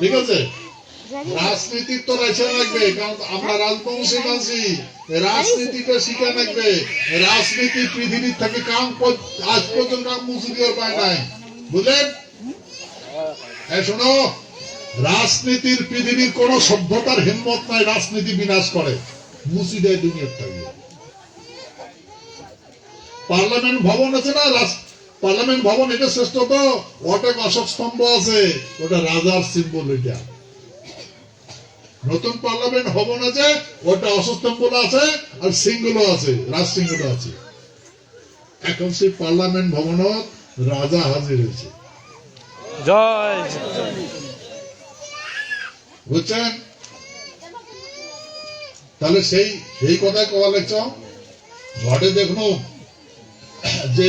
ঠিক আছে, রাজনীতির তো রাইছে রাখবে, কারণ আমরা রাজবংশী আছি। রাজনীতিটা শিখে রাখবে। রাজনীতি পৃথিবীর থেকে কাম আজ পর্যন্ত মুছে দেওয়ার পায় নাই, বুঝলেন? শোনো, রাজনীতির পৃথিবীর কোন সভ্যতার হিম্মত নাই রাজনীতি বিনাশ করে, মুছি দেয় দুনিয়ার থেকে। পার্লামেন্ট ভবন আছে না, পার্লামেন্ট ভবন এটা শ্রেষ্ঠ। তো ওটা অশোক স্তম্ভ আছে, ওটা রাজার সিম্বল। এটা নতুন পার্লামেন্ট ভবন আছে, ওটা অশোক স্তম্ভ আছে, আর সিংগুলো আছে, রাজ সিংগুলো আছে। এখন সেই পার্লামেন্ট ভবন রাজা হাজির হয়েছে। জয়, বুঝছেন? তাহলে সেই কথায় কওয়া লাগছ। ঘটে দেখো যে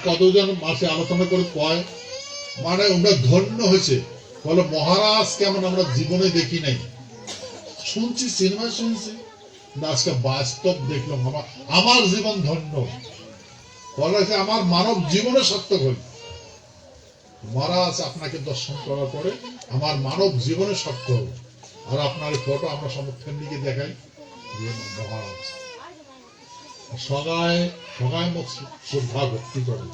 কতজন মাসে আলোচনা করে কয়, মানে ওটা ধন্য হয়েছে, বলে মহারাজ কেমন আমরা জীবনে দেখি নাই। শুনছি, সিনেমায় শুনছি, আজকে বাস্তব দেখলাম, আমার জীবন ধন্য। বলে আমার মানব জীবনে সার্থক হল। মহারাজ আপনাকে দর্শন করার পরে আমার মানব জীবনে সার্থক হবে। আর আপনার ফটো আমরা সমর্থন দিকে দেখাই, মহারাজ সবাই সবাই মোক শ্রদ্ধা ভক্তি করে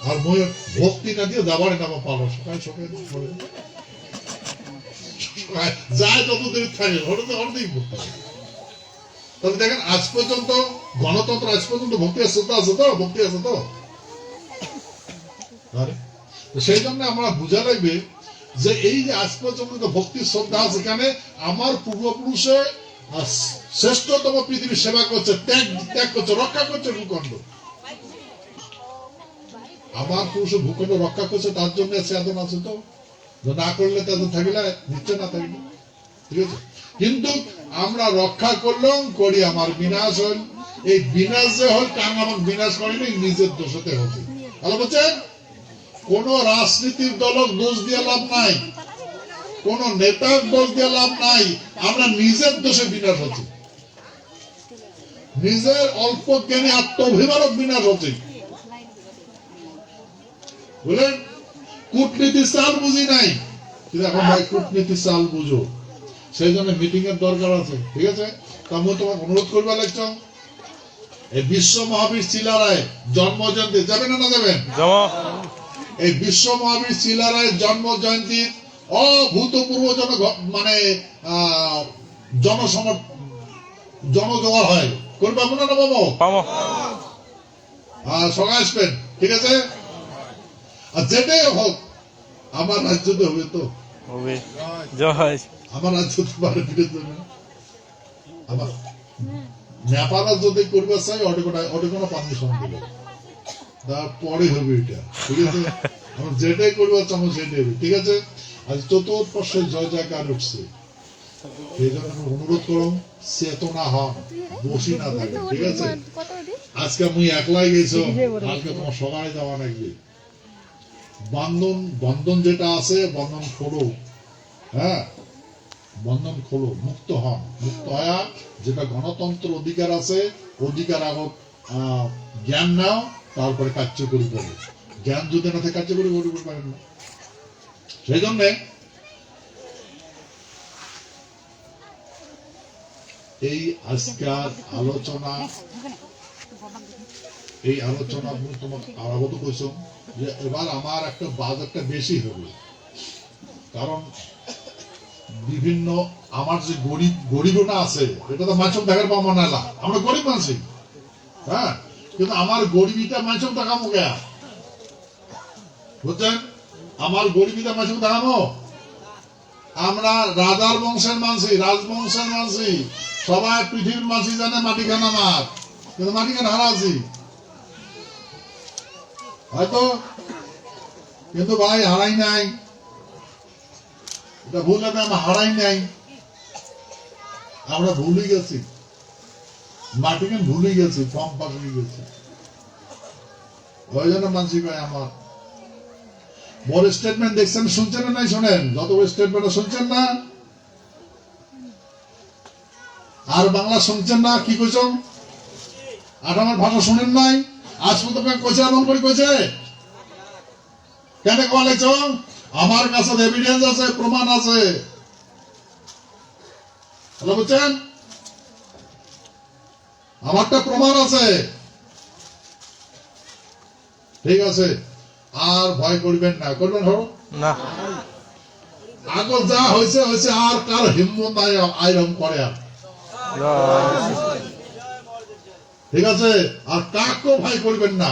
আর মই ভক্তিটা দিয়ে যাবার নামা পালো সবাই সবাই করে যায় যতদিন থাকে হঠাৎই করতে হবে। তাহলে দেখেন আজ পর্যন্ত গণতন্ত্র আজ পর্যন্ত ভক্তি আর শ্রদ্ধা আছে তো ভক্তি আছে তো আরে তো সেই জন্য আমরা বোঝা লাগবে যে এই যে আজ পর্যন্ত ভক্তি শ্রদ্ধা আছে এখানে আমার পূর্বপুরুষে শ্রেষ্ঠতম পৃথিবীর সেবা করছে ত্যাগ ত্যাগ করছে রক্ষা করছে ভূখণ্ড আমার পুরুষ ভূখণ্ড রক্ষা করছে তার জন্য সাধন আছে তো না করলে তাদের থাকিলে নিচ্ছে না থাকবে ঠিক আছে কিন্তু আমরা রক্ষা করলাম করি আমার বিনাশ হল এই বিনাশ যে হল কারণ আমার বিনাশ করেনি নিজের দোষতে হচ্ছে ভালো বলছেন কোন রাজনীতির দলক দোষ দিয়ে লাভ নাই কোন নেতার দোষ দিয়ে লাভ নাই আমরা নিজের দোষে বিনাশ হচ্ছে নিজের অল্প জ্ঞানী আত্মঅভিমানক বিনাশ হচ্ছে বলেন কূটনীতি চাল বুঝি নাই কিন্তু এখন ভাই কূটনীতি চাল বুঝো সেই জন্য মিটিং এর দরকার আছে ঠিক আছে তা আমি তোমাকে অনুরোধ করবা লাগছো এই বিশ্ব মহাবীর চিলারায় জন্ম জয়ন্তী যাবেন না যাবেন এই বিশ্ব মহাবীর চিলারায় জন্ম জয়ন্তীর অভূতপূর্ব মানে জনজোয়ার হয় করবে আপনার না বাবু সবাই আসবেন ঠিক আছে আর যেটাই হোক আমার রাজ্যতে হবে তো জয় আমার রাজ্য আমার নেপাল যদি করবে চাই অটোকোনা পারমিশন দেবে তারপরে হবে এটা ঠিক আছে আমার যেটাই করবে আমার সেটাই হবে ঠিক আছে আজ চতুর্পাশে জয় জয়কার উঠছে সেই জন্য আমি অনুরোধ করুন চেতনা হন বসি না থাকে ঠিক আছে আজকে আমি একলাই গেছো কালকে তোমার সবাই যাওয়া লাগবে বন্ধন যেটা আছে বন্ধন খোলো হ্যাঁ বন্ধন খোলো মুক্ত হন মুক্ত হয়া যেটা গণতন্ত্র অধিকার আছে অধিকার আগত জ্ঞান নাও তারপরে কার্যকরী করবে জ্ঞান যদি না থাকে কার্যকরী করতে পারেন না সেই জন্যে এই আজকের আলোচনা আমি তোমাকে আরো কইছো যে এবার আমার একটা বাজেটটা বেশি হবে কারণ বিভিন্ন আমার যে গরিবটা আছে এটা তো মাছক দেখার পাবো না আমরা গরিব মানুষ হ্যাঁ কিন্তু আমার গরিবিটা মাছক দেখাবো কে বুঝছেন আমার গরিবিটা মাছক দেখাবো আমরা রাজার বংশের মানসি রাজবংশের মানসি সবাই পৃথিবীর মানসি জানে মাটিখানা মাছ কিন্তু মাটিখানা হারা আছি হয়তো কিন্তু ভাই হারাই নাই এটা ভুল হবে আমরা হারাই নাই আমরা ভুলে গেছি মাটিকে ভুলে গেছি ফর্ম পাস হয়ে গেছি ওই জন্য মানসি ভাই আমার বড় স্টেটমেন্ট দেখছেন শুনছেন না নাই শোনেন যত স্টেটমেন্ট শুনছেন না আর বাংলা শুনছেন না কি কইছ আর আমার ভাষা শুনেন নাই আজ পর্যন্ত কইছে এমন করে কইছে কেন কলেছ আমার কাছে এভিডেন্স আছে প্রমাণ আছে বুঝছেন আমারটা প্রমাণ আছে ঠিক আছে আর ভয় করবেন না করবেন হো না আগে যা হয়েছে হয়েছে আর কার হিম্মত নাই আইরম করে আর ঠিক আছে আর কাকেও ভয় করবেন না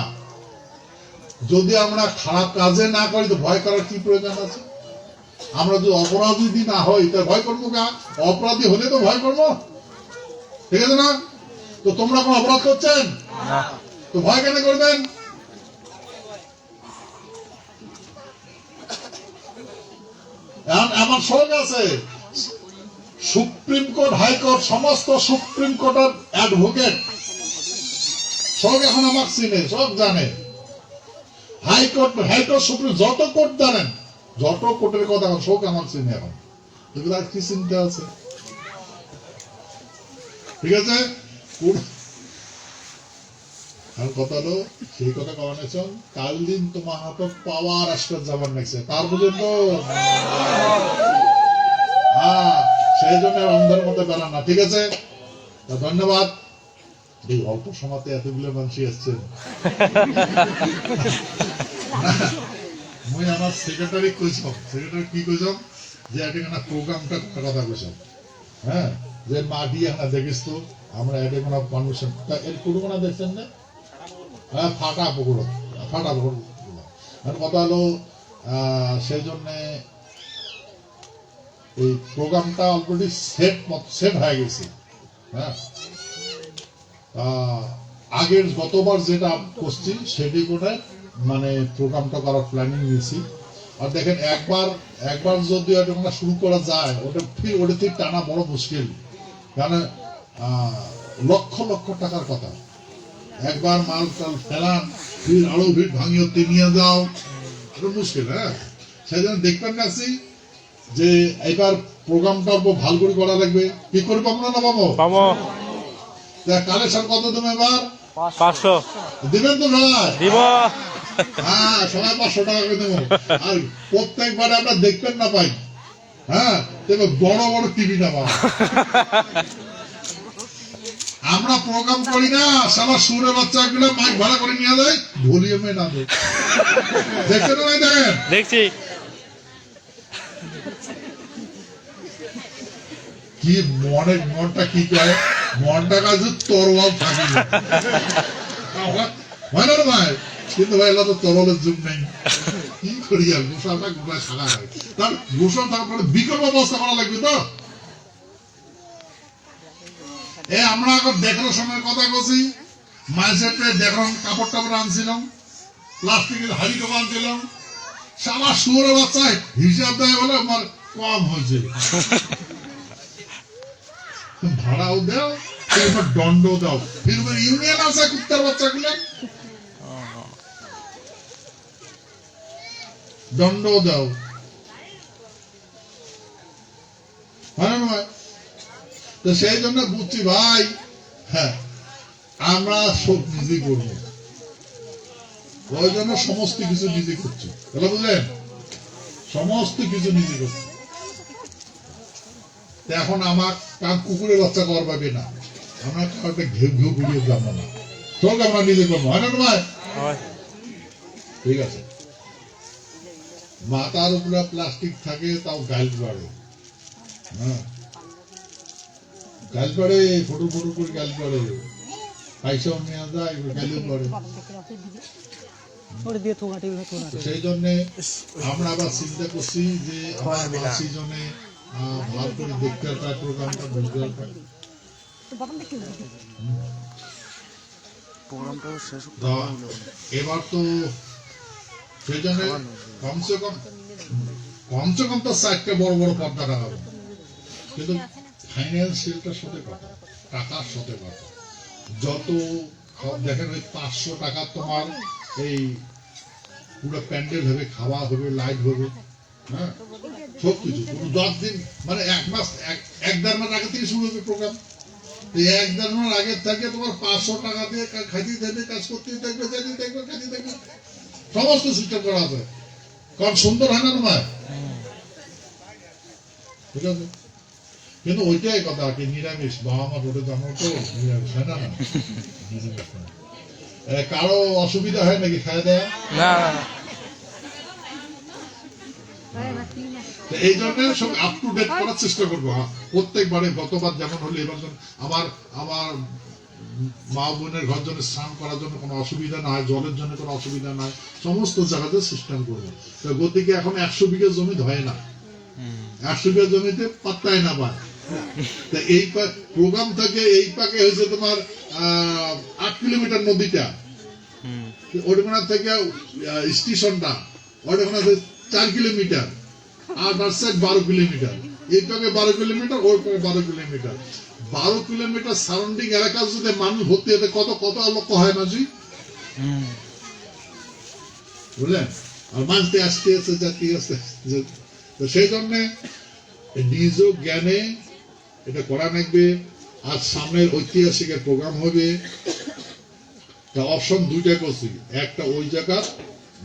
যদি আমরা খারাপ কাজে না করি তো ভয় করার কি প্রয়োজন আছে আমরা যদি অপরাধী না হই তো ভয় করবো কা অপরাধী হলে তো ভয় করবো ঠিক আছে না তো তোমরা কোন অপরাধ করছেন তো ভয় কেন করবেন আমার শোক আছে সুপ্রিম কোর্ট হাইকোর্ট সমস্ত সুপ্রিম কোর্টের অ্যাডভোকেট সব এখন আমার চিনে সব জানে হাইকোর্ট সুপ্রিম যত কোর্ট জানেন যত কোর্টের কথা সব আমার চিনে এখন এগুলো আর কি চিন্তা আছে ঠিক আছে আর কথা হলো সেই কথা কমানেছেন কাল দিন তোমার হাতে পাওয়ার আসতে যাবার নাকছে তার বুঝেন তো হ্যাঁ সেই জন্য অন্ধের মধ্যে বেড়ান না ঠিক আছে ধন্যবাদ এই অল্প সময়তে এতগুলো মানুষ এসছেন। মুই আমার সেক্রেটারি কইছম, সেক্রেটারি কি কইছম যে এটা না প্রোগ্রামটা কথা কইছম, হ্যাঁ, যে মাটি আমরা দেখিস তো আমরা এটা কোনো কনভেনশন তা এর পুরোনো দেখছেন না, হ্যাঁ, ফাটা পুকুর, ফাটা পুকুর। আর কথা হলো সেই জন্যে এই প্রোগ্রামটা অলরেডি সেট হয়ে গেছে, হ্যাঁ। আগের গতবার যেটা করছি সেটি করে মানে প্রোগ্রামটা করার প্ল্যানিং নিয়েছি। আর দেখেন একবার যদি ওটা শুরু করা যায় ওটা ঠিক টানা বড় মুশকিল, কারণ লক্ষ লক্ষ টাকার কথা। একবার মাল টাল ফেলান, ফির আরো ভিড় ভাঙিয়ে নিয়ে যাও, এটা মুশকিল। হ্যাঁ, সেই জন্য দেখবেন না যে এবার প্রোগ্রামটা ভালো করে করা লাগবে। কি করে পাবো না পাবো? পাবো। কালেকশন কত দেবে এবার? 500 দিবেন তো সবাই? দিব। হ্যাঁ, সবাই 500 টাকা করে দেবো। আর প্রত্যেকবারে আমরা দেখবেন না পাই, হ্যাঁ, তবে বড় বড় টিভি না পাবো। আমরা প্রোগ্রাম করি না, সারা সুরে বাচ্চাগুলো মাইক ভাড়া করে নিয়ে যায়, ভলিউমে না দেয়। দেখছেন না? দেখেন, দেখছি। কি মনটা কি কয়, মনটা কাজ তরোয়াল থাকি হয় না ভাই, কিন্তু ভাই এলা তো তরলের যুগ নেই। কি করি আর গোসাটা গোটায় থাকা হয়, তার গোসল তারপরে বিকল্প ব্যবস্থা করা লাগবে তো। আমরা এখন ডেকোরেশনের কথা বলছি, মাঝে ডেকোরেশন কাপড় টাপড় আনছিলাম, প্লাস্টিকের হাড়ি টাকা আনছিলাম, সারা শুয়োরের বাচ্চায় হিসাব দেয় বলে আমার কম হয়েছে। ভাড়াও দাও, এরপর দণ্ড দাও, ফির ইউনিয়ন আছে কুত্তার বাচ্চাগুলো, দণ্ড দাও। হ্যাঁ নয় তো সেই জন্য বুঝছি ভাই, হ্যাঁ, আমরা সব নিজে করবো, ওই জন্য সমস্ত কিছু নিজে করছি। তাহলে বুঝলেন, সমস্ত কিছু নিজে করছি। এখন আমার কান কুকুরের বাচ্চা কর পাবে না, আমরা কাউকে ঘেউ ঘেউ ঘুরিয়ে যাবো না, সব আমরা নিজে করবো। হয় না ভাই? ঠিক আছে। মাথার উপরে প্লাস্টিক থাকে তাও গাইল বাড়ে, হ্যাঁ, গাইল পাড়ে, ফটো ফটো করে গাইল পাড়ে, পয়সাও নেওয়া যায়, গাইলেও পাড়ে। সেই জন্য আমরা আবার চিন্তা করছি যে আমার মাসি জনে ভালো করে দেখতে পায় প্রোগ্রামটা, বুঝতে পায়। এবার তো সেই জন্য কমসে কম তো 4টে বড় বড় পর্দা লাগাবো, কিন্তু ফাইন্যান্সিয়ালটার সাথে কথা, টাকার সাথে কথা। যত দেখেন ওই 500 টাকা তোমার এই পুরো প্যান্ডেল হবে, খাওয়া হবে, লাইট হবে, হ্যাঁ, সব কিছু। 10 দিন মানে 1 মাস, 1-1.5 মাস আগে থেকে শুরু হবে প্রোগ্রাম। 1-1.5 মাস আগে থেকে তোমার 500 টাকা দিয়ে খাইতে থাকবে, কাজ করতে থাকবে, খাইতে থাকবে, সমস্ত সিস্টেম করা আছে। কারণ সুন্দর হয় না তোমার, ঠিক আছে। কিন্তু ওইটাই কথা কি নিরামিষ, বাবা মা রোডে জন্ম তো নিরামিষ হয় না, কারো অসুবিধা হয় নাকি খাওয়া দেয়া? না, এই জন্য সব আপ টু ডেট করার চেষ্টা করবো। প্রত্যেকবারে গতবার যেমন হলো, এবার আমার মা বোনের ঘর জন্য স্নান করার জন্য কোনো অসুবিধা না হয়, জলের জন্য কোনো অসুবিধা নাই, সমস্ত জায়গাতে সিস্টেম করবো। তো গতিকে এখন 100 বিঘা জমি হয় না, 100 বিঘা জমিতে পাত্তাই না পায়। এই প্রোগ্রাম থেকে এই পাকে হয়েছে তোমার 8 কিলোমিটার নদীটা, ওখান থেকে স্টেশনটা ওখানে 4 কিলোমিটার, আর 12 কিলোমিটার, এই পাকে 12 কিলোমিটার, ওই পাকে 12 কিলোমিটার। 12 কিলোমিটার সারাউন্ডিং এলাকা যদি মানুষ ভর্তি হতে কত লক্ষ হয় না জি, বুঝলেন? আর মাঝতে আসতে আসতে যাতে আসতে, তো সেই জন্য নিজ জ্ঞানে এটা করা লাগবে। আজ সামনের ঐতিহাসিক প্রোগ্রাম হবে, তা অপশন 2টা করছি। একটা ওই জায়গা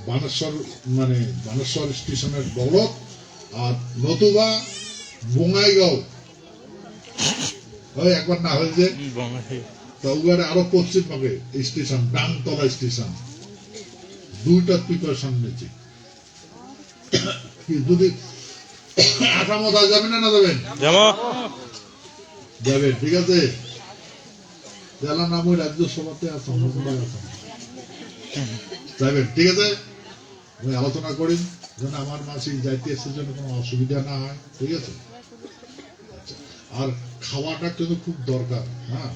বানেশ্বর স্টেশনের বলক, আর নতুবা বঙ্গাইগাঁও, ওই একবার না হয়েছে তা উগারে আরো পশ্চিম ভাগে স্টেশন ডাংতলা স্টেশন, দুইটা প্রিপারেশন নিয়েছি। যদি আঠামত যাবেন না যাবেন? যাবেন, ঠিক আছে। জেলা নাম ওই রাজ্যসভাতে আছে, যাবেন, ঠিক আছে। আমি আলোচনা করি যেন আমার মাসি যাইতে এসে যেন কোনো অসুবিধা না হয়, ঠিক আছে। আর খাওয়াটা কিন্তু খুব দরকার, হ্যাঁ।